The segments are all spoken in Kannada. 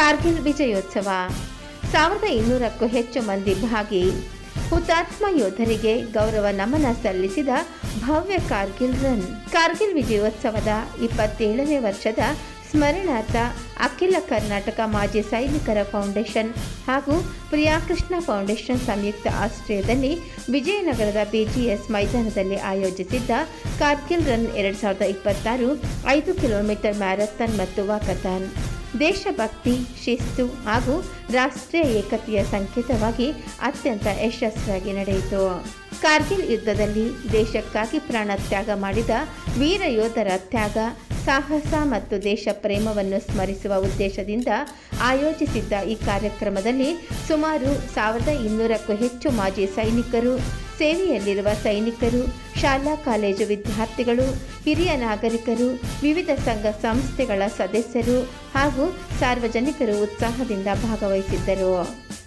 ಕಾರ್ಗಿಲ್ ವಿಜಯೋತ್ಸವ 1200ಕ್ಕೂ ಹೆಚ್ಚು ಮಂದಿ ಭಾಗಿ. ಹುತಾತ್ಮ ಯೋಧರಿಗೆ ಗೌರವ ನಮನ ಸಲ್ಲಿಸಿದ ಭವ್ಯ ಕಾರ್ಗಿಲ್ ರನ್. ಕಾರ್ಗಿಲ್ ವಿಜಯೋತ್ಸವದ 27ನೇ ವರ್ಷದ ಸ್ಮರಣಾರ್ಥ ಅಖಿಲ ಕರ್ನಾಟಕ ಮಾಜಿ ಸೈನಿಕರ ಫೌಂಡೇಶನ್ ಹಾಗೂ ಪ್ರಿಯಾಕೃಷ್ಣ ಫೌಂಡೇಶನ್ ಸಂಯುಕ್ತ ಆಶ್ರಯದಲ್ಲಿ ವಿಜಯನಗರದ BGS ಮೈದಾನದಲ್ಲಿ ಆಯೋಜಿಸಿದ್ದ ಕಾರ್ಗಿಲ್ ರನ್ 2026 5 ಕಿಲೋಮೀಟರ್ ಮ್ಯಾರಥಾನ್ ಮತ್ತು ವಾಕಥಾನ್ ದೇಶಭಕ್ತಿ, ಶಿಸ್ತು ಹಾಗೂ ರಾಷ್ಟ್ರೀಯ ಏಕತೆಯ ಸಂಕೇತವಾಗಿ ಅತ್ಯಂತ ಯಶಸ್ವಿಯಾಗಿ ನಡೆಯಿತು. ಕಾರ್ಗಿಲ್ ಯುದ್ಧದಲ್ಲಿ ದೇಶಕ್ಕಾಗಿ ಪ್ರಾಣ ತ್ಯಾಗ ಮಾಡಿದ ವೀರ ಯೋಧರ ತ್ಯಾಗ, ಸಾಹಸ ಮತ್ತು ದೇಶ ಪ್ರೇಮವನ್ನು ಸ್ಮರಿಸುವ ಉದ್ದೇಶದಿಂದ ಆಯೋಜಿಸಿದ್ದ ಈ ಕಾರ್ಯಕ್ರಮದಲ್ಲಿ ಸುಮಾರು 1200ಕ್ಕೂ ಹೆಚ್ಚು ಮಾಜಿ ಸೈನಿಕರು, ಸೇವೆಯಲ್ಲಿರುವ ಸೈನಿಕರು, ಶಾಲಾ ಕಾಲೇಜು ವಿದ್ಯಾರ್ಥಿಗಳು, ಹಿರಿಯ ನಾಗರಿಕರು, ವಿವಿಧ ಸಂಘ ಸಂಸ್ಥೆಗಳ ಸದಸ್ಯರು ಹಾಗೂ ಸಾರ್ವಜನಿಕರು ಉತ್ಸಾಹದಿಂದ ಭಾಗವಹಿಸಿದ್ದರು.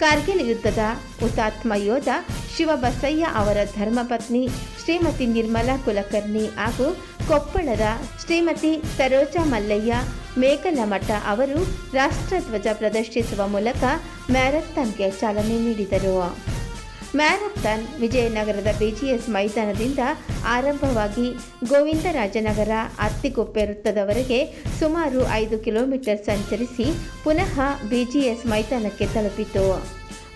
ಕಾರ್ಗಿಲ್ ಯುದ್ಧದ ಹುತಾತ್ಮ ಯೋಧ ಶಿವಬಸಯ್ಯ ಅವರ ಧರ್ಮಪತ್ನಿ ಶ್ರೀಮತಿ ನಿರ್ಮಲಾ ಕುಲಕರ್ಣಿ ಹಾಗೂ ಕೊಪ್ಪಳದ ಶ್ರೀಮತಿ ಸರೋಜಾ ಮಲ್ಲಯ್ಯ ಮೇಕಲಮಠ ಅವರು ರಾಷ್ಟ್ರಧ್ವಜ ಪ್ರದರ್ಶಿಸುವ ಮೂಲಕ ಮ್ಯಾರಥಾನ್ಗೆ ಚಾಲನೆ ನೀಡಿದರು. ಮ್ಯಾರಥಾನ್ ವಿಜಯನಗರದ BGS ಮೈದಾನದಿಂದ ಆರಂಭವಾಗಿ ಗೋವಿಂದರಾಜನಗರ ಅತ್ತಿಗುಪ್ಪೆ ವೃತ್ತದವರೆಗೆ ಸುಮಾರು 5 ಕಿಲೋಮೀಟರ್ ಸಂಚರಿಸಿ ಪುನಃ BGS ಮೈದಾನಕ್ಕೆ ತಲುಪಿತು.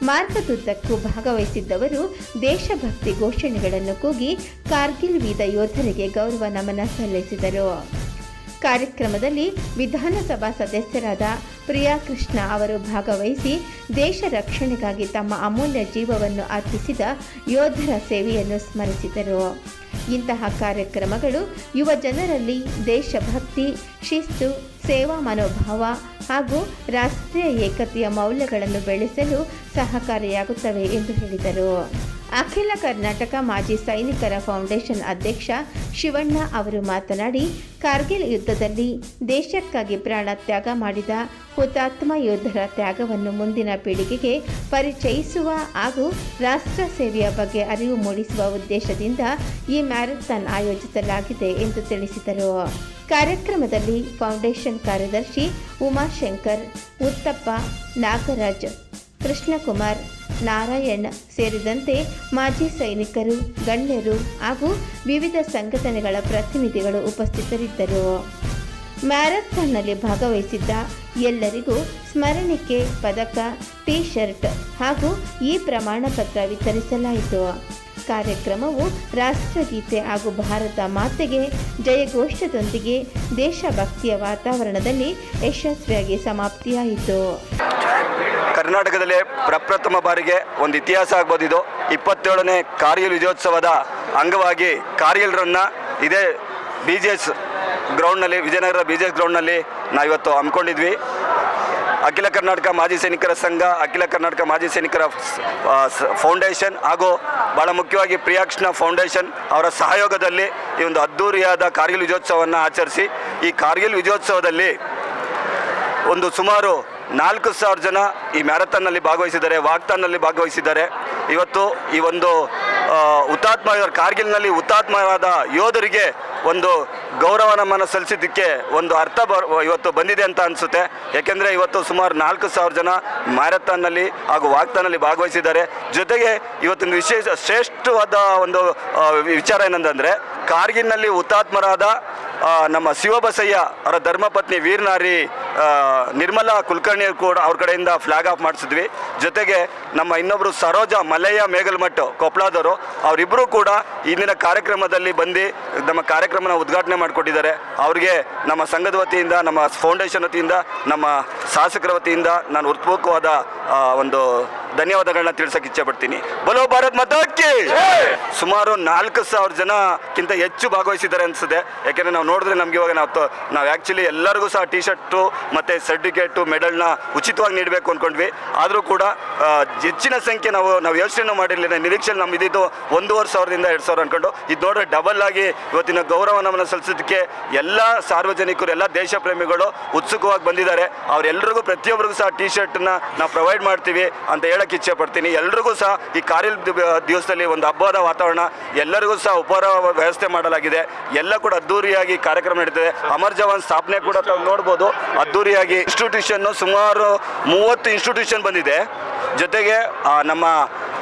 ಮಾರ್ಗದುದ್ದಕ್ಕೂ ಭಾಗವಹಿಸಿದ್ದವರು ದೇಶಭಕ್ತಿ ಘೋಷಣೆಗಳನ್ನು ಕೂಗಿ ಕಾರ್ಗಿಲ್ ವೀರ ಯೋಧರಿಗೆ ಗೌರವ ನಮನ ಸಲ್ಲಿಸಿದರು. ಕಾರ್ಯಕ್ರಮದಲ್ಲಿ ವಿಧಾನಸಭಾ ಸದಸ್ಯರಾದ ಪ್ರಿಯಾಕೃಷ್ಣ ಅವರು ಭಾಗವಹಿಸಿ ದೇಶ ರಕ್ಷಣೆಗಾಗಿ ತಮ್ಮ ಅಮೂಲ್ಯ ಜೀವವನ್ನು ಅರ್ಪಿಸಿದ ಯೋಧರ ಸೇವೆಯನ್ನು ಸ್ಮರಿಸಿದರು. ಇಂತಹ ಕಾರ್ಯಕ್ರಮಗಳು ಯುವ ಜನರಲ್ಲಿ ದೇಶಭಕ್ತಿ, ಶಿಸ್ತು, ಸೇವಾ ಮನೋಭಾವ ಹಾಗೂ ರಾಷ್ಟ್ರೀಯ ಏಕತೆಯ ಮೌಲ್ಯಗಳನ್ನು ಬೆಳೆಸಲು ಸಹಕಾರಿಯಾಗುತ್ತವೆ ಎಂದು ಹೇಳಿದರು. ಅಖಿಲ ಕರ್ನಾಟಕ ಮಾಜಿ ಸೈನಿಕರ ಫೌಂಡೇಶನ್ ಅಧ್ಯಕ್ಷ ಶಿವಣ್ಣ ಅವರು ಮಾತನಾಡಿ, ಕಾರ್ಗಿಲ್ ಯುದ್ಧದಲ್ಲಿ ದೇಶಕ್ಕಾಗಿ ಪ್ರಾಣ ತ್ಯಾಗ ಮಾಡಿದ ಹುತಾತ್ಮ ಯೋಧರ ತ್ಯಾಗವನ್ನು ಮುಂದಿನ ಪೀಳಿಗೆಗೆ ಪರಿಚಯಿಸುವ ಹಾಗೂ ರಾಷ್ಟ್ರ ಸೇವೆಯ ಬಗ್ಗೆ ಅರಿವು ಮೂಡಿಸುವ ಉದ್ದೇಶದಿಂದ ಈ ಮ್ಯಾರಥಾನ್ ಆಯೋಜಿಸಲಾಗಿದೆ ಎಂದು ತಿಳಿಸಿದರು. ಕಾರ್ಯಕ್ರಮದಲ್ಲಿ ಫೌಂಡೇಶನ್ ಕಾರ್ಯದರ್ಶಿ ಉಮಾಶಂಕರ್, ಉತ್ತಪ್ಪ, ನಾಗರಾಜ್, ಕೃಷ್ಣಕುಮಾರ್, ನಾರಾಯಣ್ ಸೇರಿದಂತೆ ಮಾಜಿ ಸೈನಿಕರು, ಗಣ್ಯರು ಹಾಗೂ ವಿವಿಧ ಸಂಘಟನೆಗಳ ಪ್ರತಿನಿಧಿಗಳು ಉಪಸ್ಥಿತರಿದ್ದರು. ಮ್ಯಾರಥಾನ್ನಲ್ಲಿ ಭಾಗವಹಿಸಿದ್ದ ಎಲ್ಲರಿಗೂ ಸ್ಮರಣಿಕೆ ಪದಕ, ಟೀ ಶರ್ಟ್ ಹಾಗೂ ಈ ಪ್ರಮಾಣ ಪತ್ರ ವಿತರಿಸಲಾಯಿತು. ಕಾರ್ಯಕ್ರಮವು ರಾಷ್ಟ್ರಗೀತೆ ಹಾಗೂ ಭಾರತ ಮಾತೆಗೆ ಜಯಘೋಷದೊಂದಿಗೆ ದೇಶಭಕ್ತಿಯ ವಾತಾವರಣದಲ್ಲಿ ಯಶಸ್ವಿಯಾಗಿ ಸಮಾಪ್ತಿಯಾಯಿತು. ಕರ್ನಾಟಕದಲ್ಲೇ ಪ್ರಪ್ರಥಮ ಬಾರಿಗೆ ಒಂದು ಇತಿಹಾಸ ಆಗ್ಬೋದು. ಇದು 27ನೇ ಕಾರ್ಗಿಲ್ ವಿಜಯೋತ್ಸವದ ಅಂಗವಾಗಿ ಕಾರ್ಗಿಲ್ ರನ್ನ ಇದೇ BGS ಗ್ರೌಂಡ್ನಲ್ಲಿ, ವಿಜಯನಗರ BGS ಗ್ರೌಂಡ್ನಲ್ಲಿ ನಾವಿವತ್ತು ಹಮ್ಮಿಕೊಂಡಿದ್ವಿ. ಅಖಿಲ ಕರ್ನಾಟಕ ಮಾಜಿ ಸೈನಿಕರ ಸಂಘ, ಅಖಿಲ ಕರ್ನಾಟಕ ಮಾಜಿ ಸೈನಿಕರ ಫೌಂಡೇಶನ್ ಹಾಗೂ ಭಾಳ ಮುಖ್ಯವಾಗಿ ಪ್ರಿಯಾಕೃಷ್ಣ ಫೌಂಡೇಶನ್ ಅವರ ಸಹಯೋಗದಲ್ಲಿ ಈ ಒಂದು ಅದ್ಧೂರಿಯಾದ ಕಾರ್ಗಿಲ್ ವಿಜಯೋತ್ಸವವನ್ನು ಆಚರಿಸಿ, ಈ ಕಾರ್ಗಿಲ್ ವಿಜಯೋತ್ಸವದಲ್ಲಿ ಒಂದು ಸುಮಾರು 4000 ಜನ ಈ ಮ್ಯಾರಥಾನ್ನಲ್ಲಿ ಭಾಗವಹಿಸಿದ್ದಾರೆ, ವಾಕ್ಥಾನ್ನಲ್ಲಿ ಭಾಗವಹಿಸಿದ್ದಾರೆ. ಇವತ್ತು ಈ ಒಂದು ಹುತಾತ್ಮ ಕಾರ್ಗಿಲ್ನಲ್ಲಿ ಹುತಾತ್ಮವಾದ ಯೋಧರಿಗೆ ಒಂದು ಗೌರವ ನಮನ ಸಲ್ಲಿಸಿದ್ದಕ್ಕೆ ಒಂದು ಅರ್ಥ ಇವತ್ತು ಬಂದಿದೆ ಅಂತ ಅನಿಸುತ್ತೆ. ಯಾಕೆಂದರೆ ಇವತ್ತು ಸುಮಾರು 4000 ಜನ ಮ್ಯಾರಥಾನ್ನಲ್ಲಿ ಹಾಗೂ ವಾಕ್ಥಾನ್ನಲ್ಲಿ ಭಾಗವಹಿಸಿದ್ದಾರೆ. ಜೊತೆಗೆ ಇವತ್ತಿನ ಶ್ರೇಷ್ಠವಾದ ಒಂದು ವಿಚಾರ ಏನಂತಂದರೆ, ಕಾರ್ಗಿಲ್ನಲ್ಲಿ ಹುತಾತ್ಮರಾದ ನಮ್ಮ ಶಿವಬಸಯ್ಯ ಅವರ ಧರ್ಮಪತ್ನಿ ವೀರನಾರಿ ನಿರ್ಮಲಾ ಕುಲಕರ್ಣಿ ಕೂಡ ಅವ್ರ ಕಡೆಯಿಂದ ಫ್ಲಾಗ್ ಆಫ್ ಮಾಡಿಸಿದ್ವಿ. ಜೊತೆಗೆ ನಮ್ಮ ಇನ್ನೊಬ್ಬರು ಸರೋಜಾ ಮಲ್ಲಯ್ಯ ಮೇಗಲ್ಮಠ್ ಕೊಪ್ಪಳದವರು, ಅವರಿಬ್ಬರು ಕೂಡ ಇಂದಿನ ಕಾರ್ಯಕ್ರಮದಲ್ಲಿ ಬಂದು ನಮ್ಮ ಕಾರ್ಯಕ್ರಮನ ಉದ್ಘಾಟನೆ ಮಾಡಿಕೊಟ್ಟಿದ್ದಾರೆ. ಅವರಿಗೆ ನಮ್ಮ ಸಂಘದ ವತಿಯಿಂದ, ನಮ್ಮ ಫೌಂಡೇಶನ್ ವತಿಯಿಂದ, ನಮ್ಮ ಶಾಸಕರ ವತಿಯಿಂದ ನಾನು ಹೃತ್ಪೂರ್ವಕವಾದ ಒಂದು ಧನ್ಯವಾದಗಳನ್ನ ತಿಳಿಸೋಕೆ ಇಚ್ಛೆಪಡ್ತೀನಿ. ಬೋಲೋ ಭಾರತ್ ಮಾತಾ ಕಿ. ಸುಮಾರು 4000 ಜನಕ್ಕಿಂತ ಹೆಚ್ಚು ಭಾಗವಹಿಸಿದ್ದಾರೆ ಅನಿಸುತ್ತೆ. ಯಾಕೆಂದರೆ ನಾವು ನೋಡಿದ್ರೆ ನಮಗೆ ಇವಾಗ ನಾವು ಆ್ಯಕ್ಚುಲಿ ಎಲ್ಲರಿಗೂ ಸಹ ಟೀ ಶರ್ಟು ಮತ್ತು ಸರ್ಟಿಫಿಕೇಟು, ಮೆಡಲ್ನ ಉಚಿತವಾಗಿ ನೀಡಬೇಕು ಅಂದ್ಕೊಂಡ್ವಿ. ಆದರೂ ಕೂಡ ಹೆಚ್ಚಿನ ಸಂಖ್ಯೆ ನಾವು ಯೋಚನೆ ಮಾಡಿರಲಿಲ್ಲ. ನಿರೀಕ್ಷೆಯಲ್ಲಿ ನಮ್ಮ ಇದ್ದಿದ್ದು 1500ದಿಂದ 2000 ಅಂದ್ಕೊಂಡು, ಇದು ನೋಡಿದ್ರೆ ಡಬಲ್ ಆಗಿ ಇವತ್ತಿನ ಗೌರವ ನಮನ ಸಲ್ಲಿಸೋದಕ್ಕೆ ಎಲ್ಲ ಸಾರ್ವಜನಿಕರು, ಎಲ್ಲ ದೇಶ ಪ್ರೇಮಿಗಳು ಉತ್ಸುಕವಾಗಿ ಬಂದಿದ್ದಾರೆ. ಅವರೆಲ್ಲರಿಗೂ ಪ್ರತಿಯೊಬ್ಬರಿಗೂ ಸಹ ಟೀ ಶರ್ಟನ್ನ ನಾವು ಪ್ರೊವೈಡ್ ಮಾಡ್ತೀವಿ ಅಂತ ಹೇಳಕ್ಕೆ ಹೇಳಕ್ಕೆ ಇಚ್ಛೆ ಪಡ್ತೀನಿ. ಎಲ್ರಿಗೂ ಸಹ ಈ ಕಾರ್ಗಿಲ್ ದಿವಸದಲ್ಲಿ ಒಂದು ಹಬ್ಬದ ವಾತಾವರಣ, ಎಲ್ಲರಿಗೂ ಸಹ ಉಪಹಾರ ವ್ಯವಸ್ಥೆ ಮಾಡಲಾಗಿದೆ. ಎಲ್ಲ ಕೂಡ ಅದ್ದೂರಿಯಾಗಿ ಕಾರ್ಯಕ್ರಮ ನಡೀತದೆ. ಅಮರ್ ಜವಾನ್ ಸ್ಥಾಪನೆ ಕೂಡ ತಾವು ನೋಡ್ಬೋದು ಅದ್ದೂರಿಯಾಗಿ. ಇನ್ಸ್ಟಿಟ್ಯೂಷನ್ನು ಸುಮಾರು 30 ಇನ್ಸ್ಟಿಟ್ಯೂಷನ್ ಬಂದಿದೆ. ಜೊತೆಗೆ ನಮ್ಮ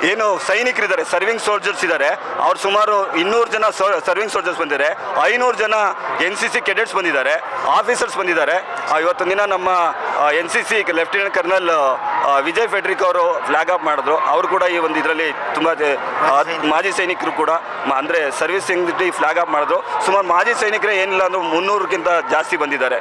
ಏನು ಸೈನಿಕರಿದ್ದಾರೆ, ಸರ್ವಿಂಗ್ ಸೋಲ್ಜರ್ಸ್ ಇದ್ದಾರೆ, ಅವ್ರು ಸುಮಾರು 200 ಜನ ಸರ್ವಿಂಗ್ ಸೋಲ್ಜರ್ಸ್ ಬಂದಿದ್ದಾರೆ, 500 ಜನ NCC ಕೆಡೆಟ್ಸ್ ಬಂದಿದ್ದಾರೆ, ಆಫೀಸರ್ಸ್ ಬಂದಿದ್ದಾರೆ. ಇವತ್ತೊಂದು ದಿನ ನಮ್ಮ NCC lieutenant colonel Vijay Frederick ಅವರು ಫ್ಲಾಗ್ ಆಫ್ ಮಾಡಿದ್ರು. ಅವರು ಕೂಡ ಈ ಒಂದು ಇದರಲ್ಲಿ ತುಂಬ ಮಾಜಿ ಸೈನಿಕರು ಕೂಡ ಅಂದರೆ ಸರ್ವಿಸ್ ಫ್ಲಾಗ್ ಆಫ್ ಮಾಡಿದ್ರು. ಸುಮಾರು ಮಾಜಿ ಸೈನಿಕರೇ ಏನಿಲ್ಲ ಅಂದರೂ 300ಕ್ಕಿಂತ ಜಾಸ್ತಿ ಬಂದಿದ್ದಾರೆ.